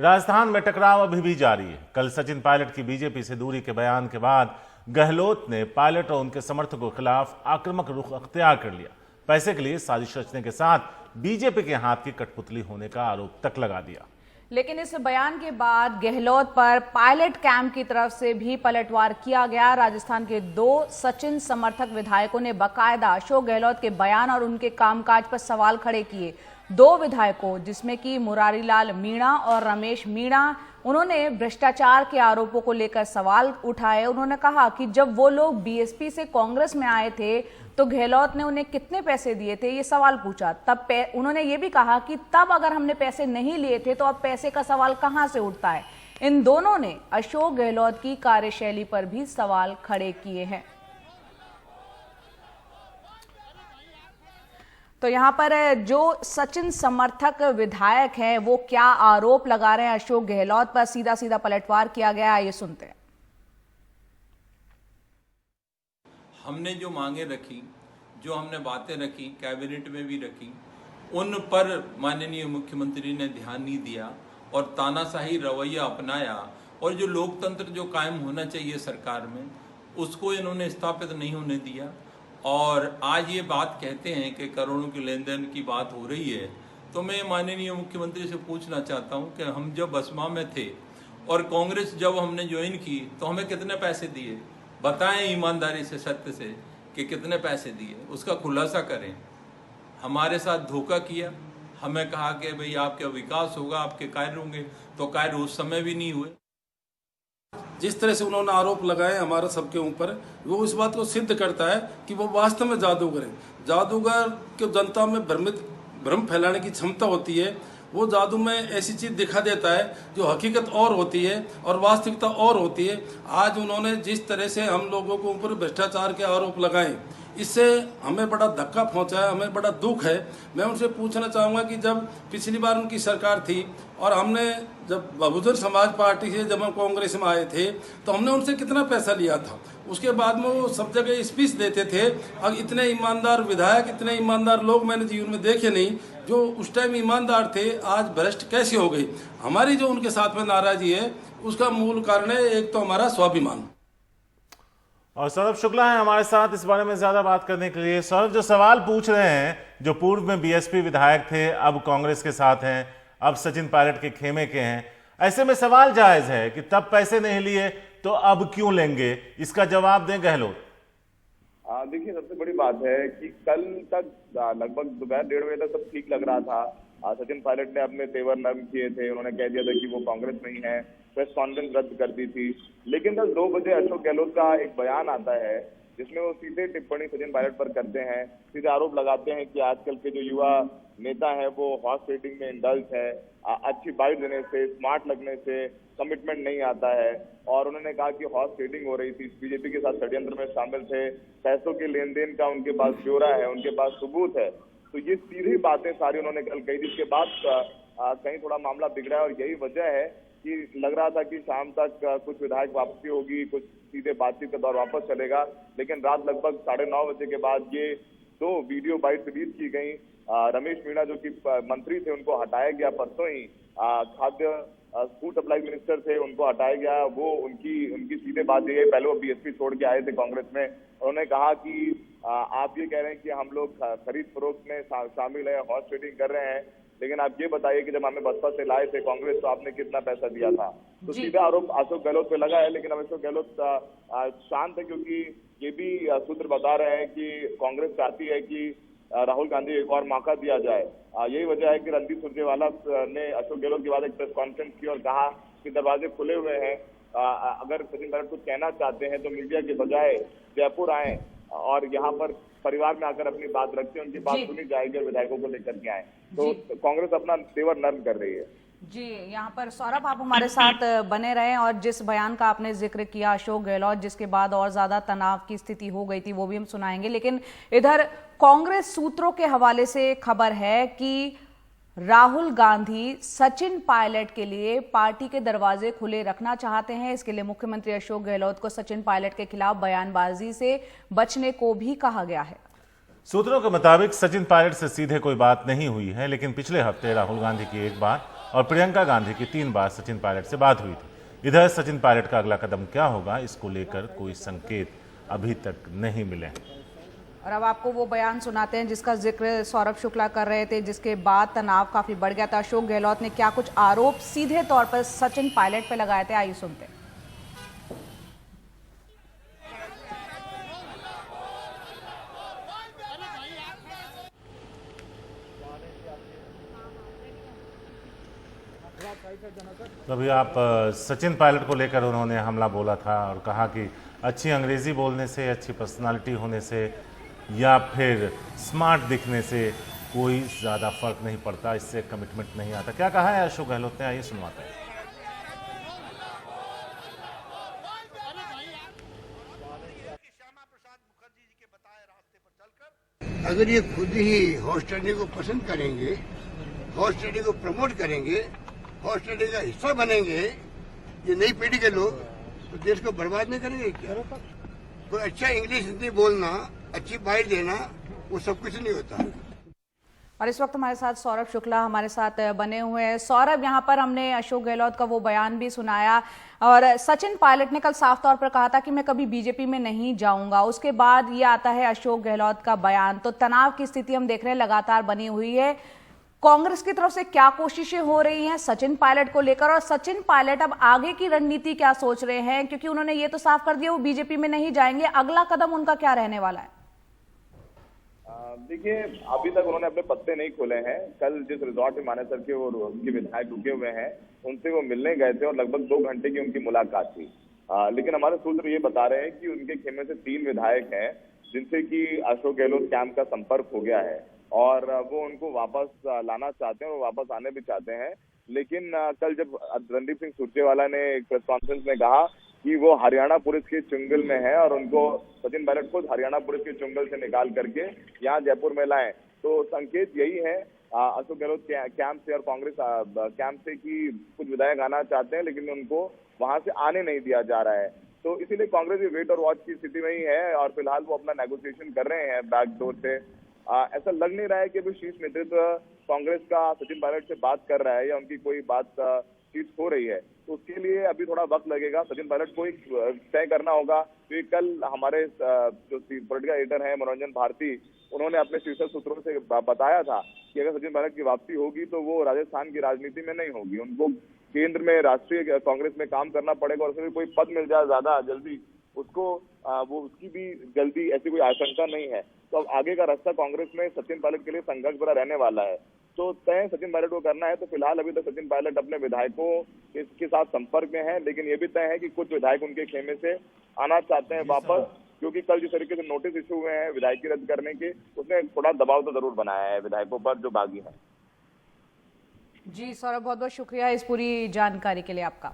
राजस्थान में टकराव अभी भी जारी है। कल सचिन पायलट की बीजेपी से दूरी के बयान के बाद गहलोत ने पायलट और उनके समर्थकों के खिलाफ आक्रामक रुख अख्तियार कर लिया। पैसे के लिए साजिश रचने के साथ बीजेपी के हाथ की कठपुतली होने का आरोप तक लगा दिया। लेकिन इस बयान के बाद गहलोत पर पायलट कैंप की तरफ से भी पलटवार किया गया। राजस्थान के 2 सचिन समर्थक विधायकों ने बाकायदा अशोक गहलोत के बयान और उनके कामकाज पर सवाल खड़े किए। 2 विधायकों जिसमें कि मुरारीलाल मीणा और रमेश मीणा, उन्होंने भ्रष्टाचार के आरोपों को लेकर सवाल उठाए। उन्होंने कहा कि जब वो लोग बीएसपी से कांग्रेस में आए थे तो गहलोत ने उन्हें कितने पैसे दिए थे, ये सवाल पूछा। तब उन्होंने ये भी कहा कि तब अगर हमने पैसे नहीं लिए थे तो अब पैसे का सवाल कहां से उठता है। इन दोनों ने अशोक गहलोत की कार्यशैली पर भी सवाल खड़े किए हैं। तो यहां पर जो सचिन समर्थक विधायक हैं वो क्या आरोप लगा रहे हैं अशोक गहलोत पर, सीधा सीधा पलटवार किया गया, ये सुनते हैं। हमने जो मांगे रखी, जो हमने बातें रखी, कैबिनेट में भी रखी, उन पर माननीय मुख्यमंत्री ने ध्यान नहीं दिया और तानाशाही रवैया अपनाया और जो लोकतंत्र जो कायम होना चाहिए सरकार में उसको इन्होंने स्थापित नहीं होने दिया। और आज ये बात कहते हैं कि करोड़ों के लेन देन की बात हो रही है, तो मैं माननीय मुख्यमंत्री से पूछना चाहता हूं कि हम जब बसपा में थे और कांग्रेस जब हमने ज्वाइन की तो हमें कितने पैसे दिए, बताएं ईमानदारी से, सत्य से कि कितने पैसे दिए, उसका खुलासा करें। हमारे साथ धोखा किया, हमें कहा कि भाई आपका विकास होगा, आपके कार्य होंगे, तो कार्य उस समय भी नहीं हुए। जिस तरह से उन्होंने आरोप लगाए हमारे सबके ऊपर, वो इस बात को सिद्ध करता है कि वो वास्तव में जादूगर है। जादूगर को जनता में भ्रम फैलाने की क्षमता होती है। वो जादू में ऐसी चीज दिखा देता है जो हकीकत और होती है और वास्तविकता और होती है। आज उन्होंने जिस तरह से हम लोगों को ऊपर भ्रष्टाचार के आरोप लगाए, इससे हमें बड़ा धक्का पहुंचा है, हमें बड़ा दुख है। मैं उनसे पूछना चाहूँगा कि जब पिछली बार उनकी सरकार थी और हमने जब बहुजन समाज पार्टी से जब हम कांग्रेस में आए थे तो हमने उनसे कितना पैसा लिया था, उसके बाद में वो सब जगह स्पीच देते थे। अब इतने ईमानदार विधायक, इतने ईमानदार लोग मैंने जीवन में देखे नहीं जो उस टाइम ईमानदार थे, आज भ्रष्ट कैसे हो गई। हमारी जो उनके साथ में नाराजगी है उसका मूल कारण है एक तो हमारा स्वाभिमान। और सौरभ शुक्ला है हमारे साथ इस बारे में ज्यादा बात करने के लिए। सौरभ, जो सवाल पूछ रहे हैं, जो पूर्व में बीएसपी विधायक थे अब कांग्रेस के साथ हैं, अब सचिन पायलट के खेमे के हैं, ऐसे में सवाल जायज है कि तब पैसे नहीं लिए तो अब क्यों लेंगे, इसका जवाब दें गहलोत। देखिए, सबसे बड़ी बात है कि कल तक लगभग दोपहर 1:30 बजे तक सब ठीक लग रहा था। सचिन पायलट ने अपने तेवर नरम किए थे, उन्होंने कह दिया था कि वो कांग्रेस में ही है, प्रेस कॉन्फ्रेंस रद्द कर दी थी। लेकिन बस 2 बजे अशोक गहलोत का एक बयान आता है जिसमें वो सीधे टिप्पणी सचिन पायलट पर करते हैं, सीधे आरोप लगाते हैं कि आजकल के जो युवा नेता है वो हॉर्स ट्रेडिंग में इंडल्ज है, अच्छी बाइट देने से, स्मार्ट लगने से कमिटमेंट नहीं आता है। और उन्होंने कहा कि हॉर्स ट्रेडिंग हो रही थी, बीजेपी के साथ षड्यंत्र में शामिल थे, पैसों के लेन देन का उनके पास ब्यौरा है, उनके पास सबूत है। तो ये सीधी बातें सारी उन्होंने कल कही, जिसके बाद कहीं थोड़ा मामला बिगड़ा है। और यही वजह है कि लग रहा था कि शाम तक कुछ विधायक वापसी होगी, कुछ सीधे बातचीत का दौर वापस चलेगा। लेकिन रात लगभग 9:30 बजे के बाद ये 2 वीडियो बाइट रिलीज की गई। रमेश मीणा जो कि मंत्री थे उनको हटाया गया, परसों ही खाद्य फूड सप्लाई मिनिस्टर थे उनको हटाया गया। वो उनकी सीधे बात ये है, पहले वो बीएसपी छोड़ के आए थे कांग्रेस में, उन्होंने कहा कि आप ये कह रहे हैं कि हम लोग खरीद फरोख्त में शामिल है, हॉर्स ट्रेडिंग कर रहे हैं, लेकिन आप ये बताइए कि जब हमें बसपा से लाए थे कांग्रेस तो आपने कितना पैसा दिया था। तो सीधा आरोप अशोक गहलोत पे लगा है। लेकिन अब अशोक गहलोत शांत है, क्योंकि ये भी सूत्र बता रहे हैं कि कांग्रेस चाहती है कि राहुल गांधी एक और मौका दिया जाए। यही वजह है कि रणदीप सुरजेवाला ने अशोक गहलोत के बाद एक प्रेस कॉन्फ्रेंस की और कहा कि दरवाजे खुले हुए हैं, अगर सचिन पायलट कुछ कहना चाहते हैं तो मीडिया के बजाय जयपुर आए और यहाँ पर परिवार में आकर अपनी बात रखते हैं, उनकी बात सुनी जाएगी और विधायकों को लेकर के आए। तो कांग्रेस अपना तेवर नर्म कर रही है। जी, यहाँ पर सौरभ आप हमारे साथ बने रहें। और जिस बयान का आपने जिक्र किया अशोक गहलोत, जिसके बाद और ज्यादा तनाव की स्थिति हो गई थी, वो भी हम सुनाएंगे। लेकिन इधर कांग्रेस सूत्रों के हवाले से खबर है कि राहुल गांधी सचिन पायलट के लिए पार्टी के दरवाजे खुले रखना चाहते हैं। इसके लिए मुख्यमंत्री अशोक गहलोत को सचिन पायलट के खिलाफ बयानबाजी से बचने को भी कहा गया है। सूत्रों के मुताबिक सचिन पायलट से सीधे कोई बात नहीं हुई है, लेकिन पिछले हफ्ते राहुल गांधी की 1 बार और प्रियंका गांधी की 3 बार सचिन पायलट से बात हुई थी। इधर सचिन पायलट का अगला कदम क्या होगा, इसको लेकर कोई संकेत अभी तक नहीं मिले। और अब आपको वो बयान सुनाते हैं जिसका जिक्र सौरभ शुक्ला कर रहे थे, जिसके बाद तनाव काफी बढ़ गया था। अशोक गहलोत ने क्या कुछ आरोप सीधे तौर पर सचिन पायलट पे लगाए थे, आइए सुनते हैं। तो अभी आप सचिन पायलट को लेकर उन्होंने हमला बोला था और कहा कि अच्छी अंग्रेजी बोलने से, अच्छी पर्सनालिटी होने से या फिर स्मार्ट दिखने से कोई ज़्यादा फर्क नहीं पड़ता, इससे कमिटमेंट नहीं आता। क्या कहा है अशोक गहलोत ने, आइए सुनवाते हैं। अगर ये खुद ही हॉर्स ट्रेडिंग को पसंद करेंगे, हॉर्स ट्रेडिंग को प्रमोट करेंगे, हॉर्स ट्रेडिंग का हिस्सा बनेंगे ये नई पीढ़ी के लोग, तो देश को बर्बाद नहीं करेंगे क्या? कोई अच्छा इंग्लिश हिंदी बोलना, अच्छी बाइट देना, वो सब कुछ नहीं होता। और इस वक्त हमारे साथ सौरभ शुक्ला हमारे साथ बने हुए हैं। सौरभ, यहाँ पर हमने अशोक गहलोत का वो बयान भी सुनाया और सचिन पायलट ने कल साफ तौर पर कहा था कि मैं कभी बीजेपी में नहीं जाऊंगा। उसके बाद ये आता है अशोक गहलोत का बयान, तो तनाव की स्थिति हम देख रहे हैं लगातार बनी हुई है। कांग्रेस की तरफ से क्या कोशिशें हो रही हैं सचिन पायलट को लेकर, और सचिन पायलट अब आगे की रणनीति क्या सोच रहे हैं, क्योंकि उन्होंने ये तो साफ कर दिया वो बीजेपी में नहीं जाएंगे। अगला कदम उनका क्या रहने वाला है? देखिए, अभी तक उन्होंने अपने पत्ते नहीं खोले हैं। कल जिस रिजॉर्ट में मानेसर के वो उनके विधायक रुके हुए हैं, उनसे वो मिलने गए थे और लगभग 2 घंटे की उनकी मुलाकात थी। लेकिन हमारे सूत्र ये बता रहे हैं कि उनके खेमे से 3 विधायक हैं जिनसे कि अशोक गहलोत कैंप का संपर्क हो गया है और वो उनको वापस लाना चाहते हैं और वापस आने भी चाहते हैं। लेकिन कल जब रणदीप सिंह सुरजेवाला ने एक प्रेस कॉन्फ्रेंस में कहा कि वो हरियाणा पुलिस के चुंगल में है और उनको सचिन पायलट खुद हरियाणा पुलिस के चुंगल से निकाल करके यहाँ जयपुर में लाएं, तो संकेत यही है अशोक गहलोत कैंप से और कांग्रेस कैंप से कि कुछ विधायक आना चाहते हैं लेकिन उनको वहां से आने नहीं दिया जा रहा है। तो इसीलिए कांग्रेस भी वेट और वॉच की स्थिति में ही है और फिलहाल वो अपना नेगोशिएशन कर रहे हैं बैकडोर से। ऐसा लग नहीं रहा है कि अभी शीर्ष नेतृत्व कांग्रेस का सचिन पायलट से बात कर रहा है या उनकी कोई बात शीर्ष हो रही है, तो उसके लिए अभी थोड़ा वक्त लगेगा। सचिन पायलट को तय करना होगा। तो कल हमारे जो पॉलिटिकल एडिटर हैं मनोरंजन भारती, उन्होंने अपने शीर्ष सूत्रों से बताया था कि अगर सचिन पायलट की वापसी होगी तो वो राजस्थान की राजनीति में नहीं होगी, उनको केंद्र में राष्ट्रीय कांग्रेस में काम करना पड़ेगा और उसमें कोई पद मिल जाए ज्यादा जल्दी उसको, वो उसकी भी जल्दी ऐसी कोई आशंका नहीं है। तो अब आगे का रास्ता कांग्रेस में सचिन पायलट के लिए संघर्ष भरा रहने वाला है। तो तय सचिन पायलट को करना है। तो फिलहाल अभी तक सचिन पायलट अपने विधायकों के साथ संपर्क में है, लेकिन ये भी तय है कि कुछ विधायक उनके खेमे से आना चाहते हैं वापस, क्योंकि कल जिस तरीके से नोटिस इशू हुए हैं विधायकी रद्द करने के, उसने थोड़ा दबाव तो जरूर बनाया है विधायकों पर जो बागी है। जी सौरभ, बहुत बहुत शुक्रिया इस पूरी जानकारी के लिए आपका।